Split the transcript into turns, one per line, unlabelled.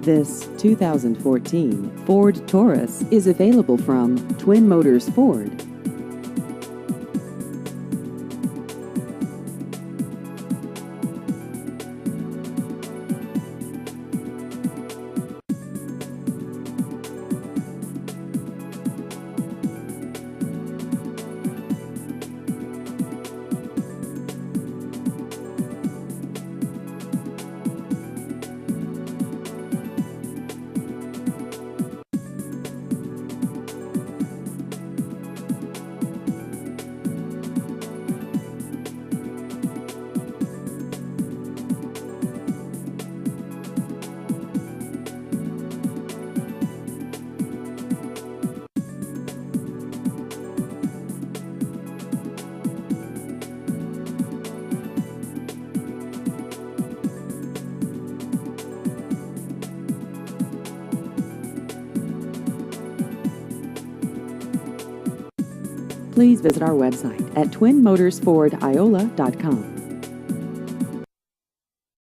This 2014 Ford Taurus is available from Twin Motors Ford. Please visit our website at twinmotorsfordiola.com.